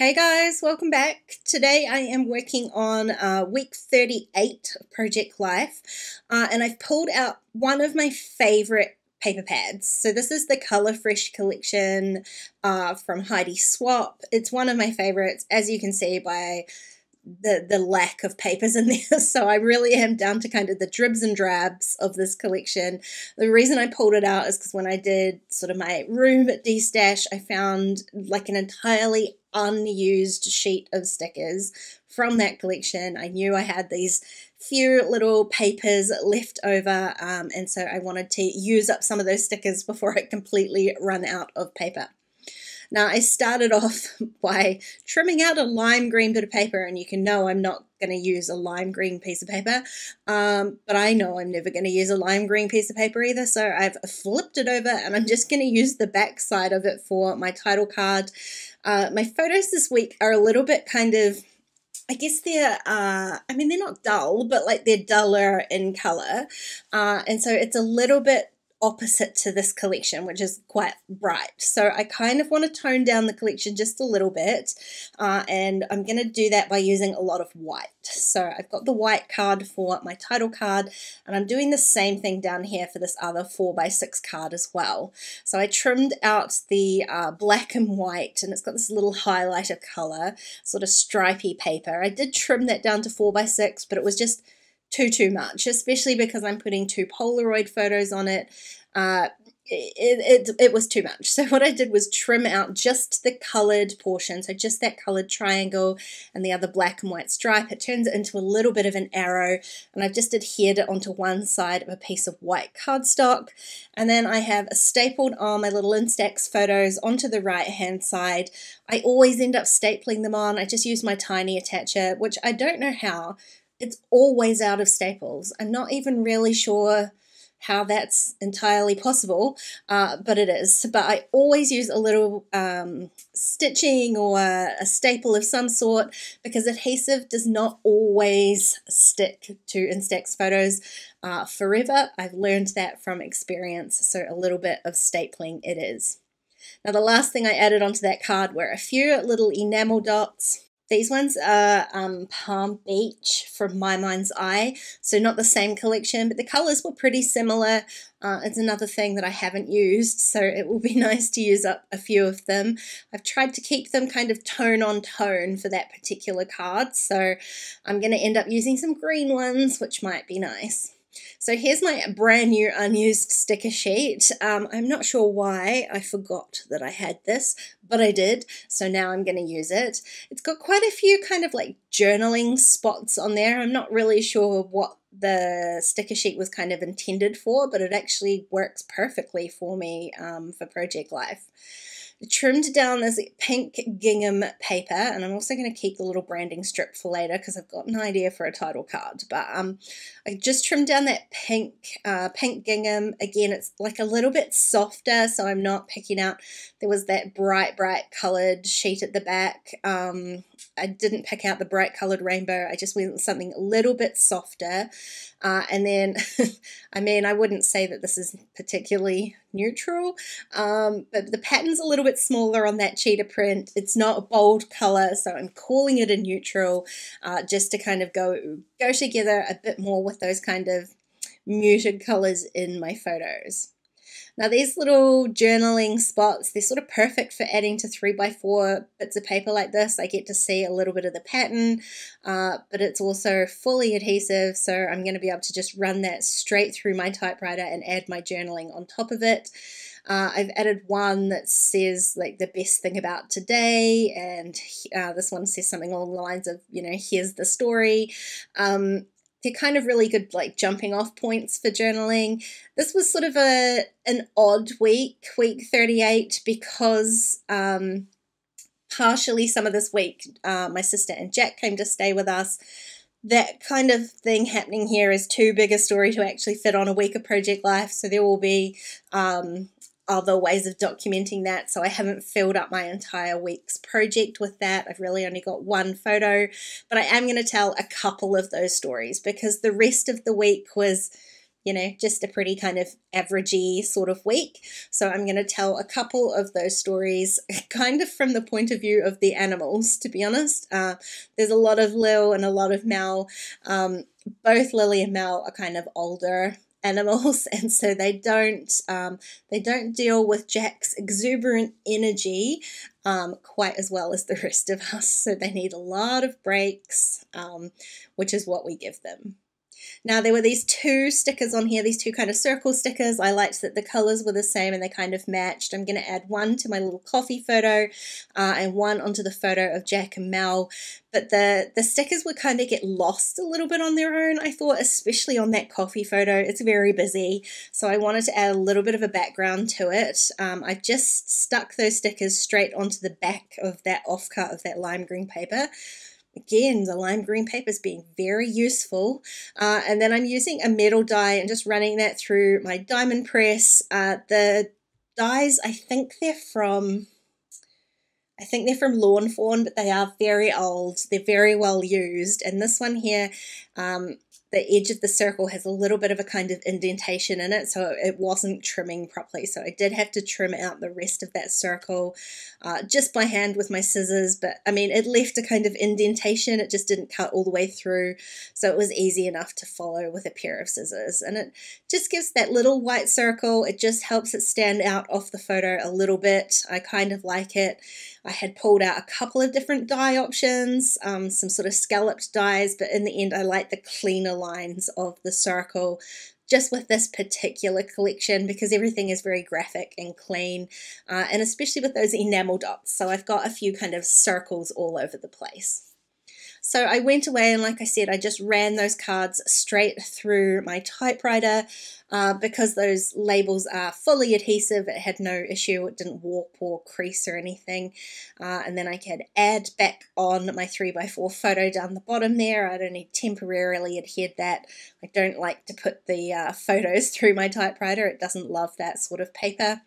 Hey guys, welcome back. Today I am working on week 38 of Project Life, and I've pulled out one of my favorite paper pads. So this is the Color Fresh collection from Heidi Swapp. It's one of my favorites, as you can see by the lack of papers in there. So I really am down to kind of the dribs and drabs of this collection. The reason I pulled it out is because when I did sort of my room de-stash, I found like an entirely unused sheet of stickers from that collection. I knew I had these few little papers left over, and so I wanted to use up some of those stickers before I completely run out of paper. Now, I started off by trimming out a lime green bit of paper, and you can know I'm not going to use a lime green piece of paper, but I know I'm never going to use a lime green piece of paper either, so I've flipped it over, and I'm just going to use the back side of it for my title card. My photos this week are a little bit kind of, I guess they're, I mean, they're not dull, but like they're duller in color, and so it's a little bit opposite to this collection, which is quite bright. So I kind of want to tone down the collection just a little bit, and I'm going to do that by using a lot of white. So I've got the white card for my title card, and I'm doing the same thing down here for this other 4x6 card as well. So I trimmed out the black and white, and it's got this little highlighter color, sort of stripy paper. I did trim that down to 4x6, but it was just too much, especially because I'm putting 2 Polaroid photos on it. It was too much. So what I did was trim out just the colored portion, so just that colored triangle and the other black and white stripe. It turns it into a little bit of an arrow, and I've just adhered it onto one side of a piece of white cardstock. And then I have stapled on my little Instax photos onto the right hand side. I always end up stapling them on. I just use my tiny attacher, which I don't know how. It's always out of staples. I'm not even really sure how that's entirely possible, but it is. But I always use a little stitching or a staple of some sort, because adhesive does not always stick to Instax photos forever. I've learned that from experience, so a little bit of stapling it is. Now, the last thing I added onto that card were a few little enamel dots. These ones are Palm Beach from My Mind's Eye, so not the same collection, but the colors were pretty similar. It's another thing that I haven't used, so it will be nice to use up a few of them. I've tried to keep them kind of tone on tone for that particular card, so I'm going to end up using some green ones, which might be nice. So here's my brand new unused sticker sheet. I'm not sure why I forgot that I had this, but I did, so now I'm going to use it. It's got quite a few kind of like journaling spots on there. I'm not really sure what the sticker sheet was kind of intended for, but it actually works perfectly for me for Project Life. I trimmed down this pink gingham paper, and I'm also going to keep the little branding strip for later because I've got an idea for a title card. But I just trimmed down that pink gingham. Again, it's like a little bit softer, so I'm not picking out. There was that bright colored sheet at the back. I didn't pick out the bright colored rainbow. I just went with something a little bit softer. And then, I mean, I wouldn't say that this is particularly neutral, but the pattern's a little bit smaller on that cheetah print. It's not a bold color, so I'm calling it a neutral, just to kind of go together a bit more with those kind of muted colors in my photos. Now, these little journaling spots, they're sort of perfect for adding to 3x4 bits of paper like this. I get to see a little bit of the pattern, but it's also fully adhesive, so I'm going to be able to just run that straight through my typewriter and add my journaling on top of it. I've added one that says like the best thing about today, and this one says something along the lines of, you know, here's the story. They're kind of really good like jumping off points for journaling. This was sort of an odd week 38, because partially some of this week my sister and Jack came to stay with us. That kind of thing happening here is too big a story to actually fit on a week of Project Life, so there will be other ways of documenting that, so I haven't filled up my entire week's project with that. I've really only got one photo, but I am going to tell a couple of those stories because the rest of the week was you know, just a pretty kind of averagey sort of week. So I'm going to tell a couple of those stories kind of from the point of view of the animals, to be honest. There's a lot of Lil and a lot of Mel. Both Lily and Mel are kind of older animals, and so they don't deal with Jack's exuberant energy quite as well as the rest of us. So they need a lot of breaks, which is what we give them. Now, there were these two stickers on here, these two kind of circle stickers. I liked that the colors were the same and they kind of matched. I'm going to add one to my little coffee photo and one onto the photo of Jack and Mel. But the stickers would kind of get lost a little bit on their own, I thought, especially on that coffee photo. It's very busy, so I wanted to add a little bit of a background to it. I just stuck those stickers straight onto the back of that offcut of that lime green paper. Again, the lime green paper is being very useful. And then I'm using a metal die and just running that through my diamond press. The dies, I think they're from Lawn Fawn, but they are very old. They're very well used. And this one here, the edge of the circle has a little bit of a kind of indentation in it, so it wasn't trimming properly. So I did have to trim out the rest of that circle just by hand with my scissors. But I mean, it left a kind of indentation. It just didn't cut all the way through. So it was easy enough to follow with a pair of scissors. And it just gives that little white circle. It just helps it stand out off the photo a little bit. I kind of like it. I had pulled out a couple of different die options, some sort of scalloped dies, but in the end I like the cleaner lines of the circle just with this particular collection because everything is very graphic and clean, and especially with those enamel dots. So I've got a few kind of circles all over the place. So I went away and, like I said, I just ran those cards straight through my typewriter because those labels are fully adhesive. It had no issue. It didn't warp or crease or anything. And then I could add back on my 3x4 photo down the bottom there. I'd only temporarily adhered that. I don't like to put the photos through my typewriter. It doesn't love that sort of paper.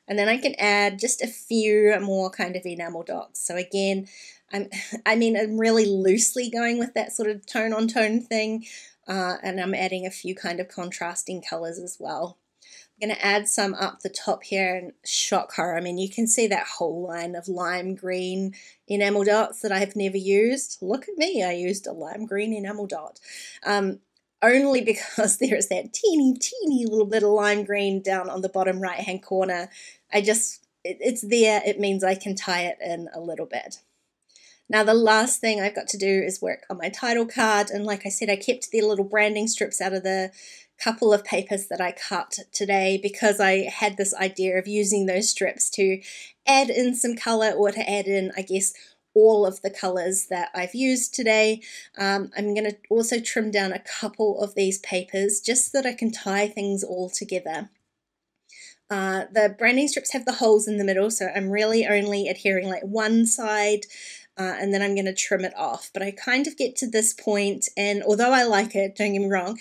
And then I can add just a few more kind of enamel dots. So again, I'm really loosely going with that sort of tone-on-tone thing, and I'm adding a few kind of contrasting colors as well. I'm going to add some up the top here and shock her. I mean, you can see that whole line of lime green enamel dots that I've never used. Look at me, I used a lime green enamel dot. Only because there's that teeny little bit of lime green down on the bottom right-hand corner. It's there, it means I can tie it in a little bit. Now the last thing I've got to do is work on my title card, and like I said, I kept the little branding strips out of the couple of papers that I cut today because I had this idea of using those strips to add in some color or to add in, I guess, all of the colors that I've used today. I'm going to also trim down a couple of these papers just so that I can tie things all together. The branding strips have the holes in the middle, so I'm really only adhering like one side, and then I'm going to trim it off. But I kind of get to this point, and although I like it, don't get me wrong,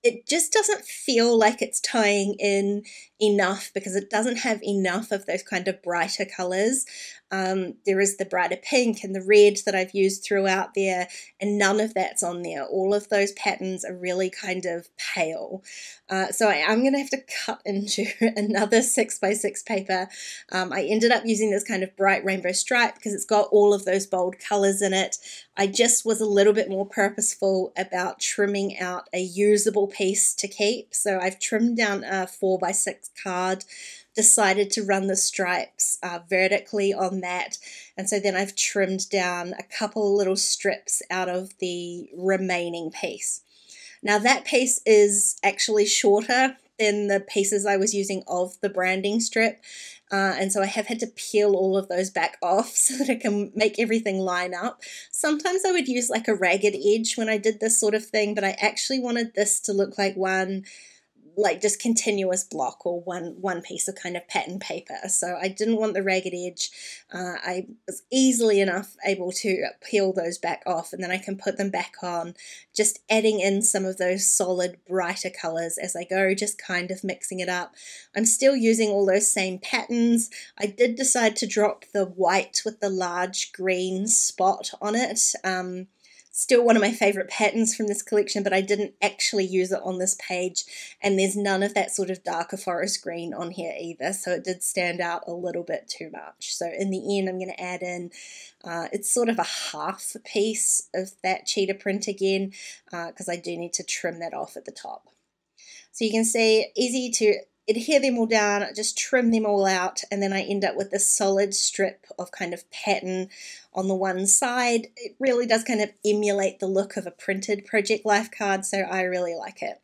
it just doesn't feel like it's tying in enough because it doesn't have enough of those kind of brighter colors. There is the brighter pink and the red that I've used throughout there, and none of that's on there. All of those patterns are really kind of pale. So I am going to have to cut into another 6x6 paper. I ended up using this kind of bright rainbow stripe because it's got all of those bold colors in it. I just was a little bit more purposeful about trimming out a usable piece to keep. So I've trimmed down a 4x6 card, decided to run the stripes vertically on that, and so then I've trimmed down a couple little strips out of the remaining piece. Now that piece is actually shorter than the pieces I was using of the branding strip, and so I have had to peel all of those back off so that I can make everything line up. Sometimes I would use like a ragged edge when I did this sort of thing, but I actually wanted this to look like one like just continuous block or one piece of kind of pattern paper. So I didn't want the ragged edge. I was easily enough able to peel those back off, and then I can put them back on, just adding in some of those solid brighter colors as I go, just kind of mixing it up. I'm still using all those same patterns. I did decide to drop the white with the large green spot on it. Still one of my favorite patterns from this collection, but I didn't actually use it on this page, and there's none of that sort of darker forest green on here either, so it did stand out a little bit too much. So in the end, I'm going to add in, it's sort of a half piece of that cheetah print again, because I do need to trim that off at the top. So you can see, easy to adhere them all down, just trim them all out, and then I end up with this solid strip of kind of pattern on the one side. It really does kind of emulate the look of a printed Project Life card, so I really like it.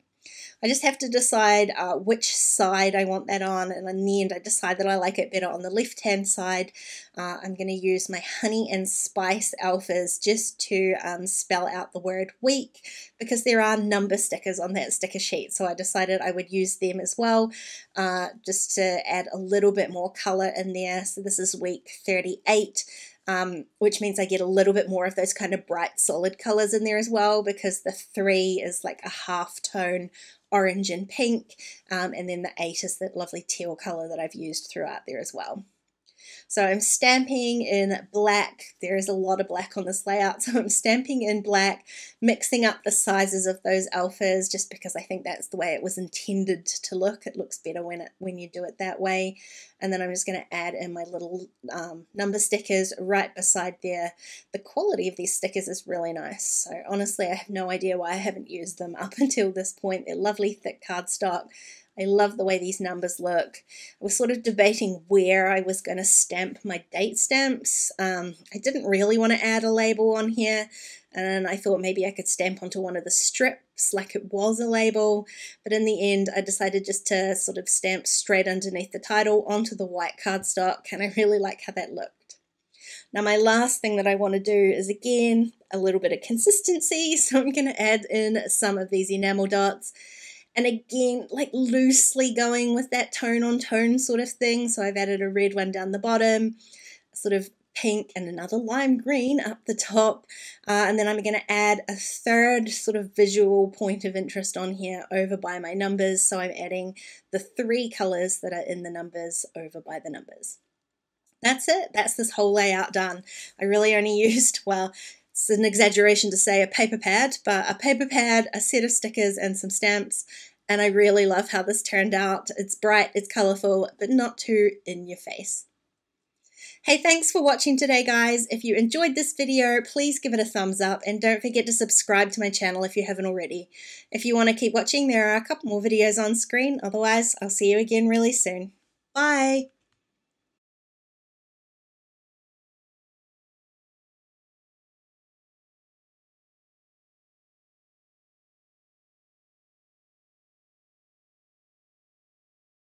I just have to decide which side I want that on, and in the end I decide that I like it better on the left hand side. I'm going to use my Honey and Spice alphas just to spell out the word week, because there are number stickers on that sticker sheet, so I decided I would use them as well, just to add a little bit more color in there. So this is week 38. Which means I get a little bit more of those kind of bright solid colors in there as well, because the 3 is like a half tone orange and pink, and then the 8 is that lovely teal color that I've used throughout there as well. So I'm stamping in black. There is a lot of black on this layout, so I'm stamping in black, mixing up the sizes of those alphas just because I think that's the way it was intended to look. It looks better when you do it that way. And then I'm just going to add in my little number stickers right beside there. The quality of these stickers is really nice. So honestly, I have no idea why I haven't used them up until this point. They're lovely thick cardstock. I love the way these numbers look. I was sort of debating where I was going to stamp my date stamps. I didn't really want to add a label on here, and I thought maybe I could stamp onto one of the strips like it was a label, but in the end I decided just to sort of stamp straight underneath the title onto the white cardstock, and I really like how that looked. Now my last thing that I want to do is, again, a little bit of consistency, so I'm going to add in some of these enamel dots. And again, like loosely going with that tone on tone sort of thing. So I've added a red one down the bottom, sort of pink, and another lime green up the top. And then I'm going to add a third sort of visual point of interest on here over by my numbers. So I'm adding the 3 colors that are in the numbers over by the numbers. That's it. That's this whole layout done. I really only used, well, it's an exaggeration to say a paper pad, but a paper pad, a set of stickers, and some stamps. And I really love how this turned out. It's bright, it's colourful, but not too in your face. Hey, thanks for watching today, guys. If you enjoyed this video, please give it a thumbs up, and don't forget to subscribe to my channel if you haven't already. If you want to keep watching, there are a couple more videos on screen. Otherwise, I'll see you again really soon. Bye!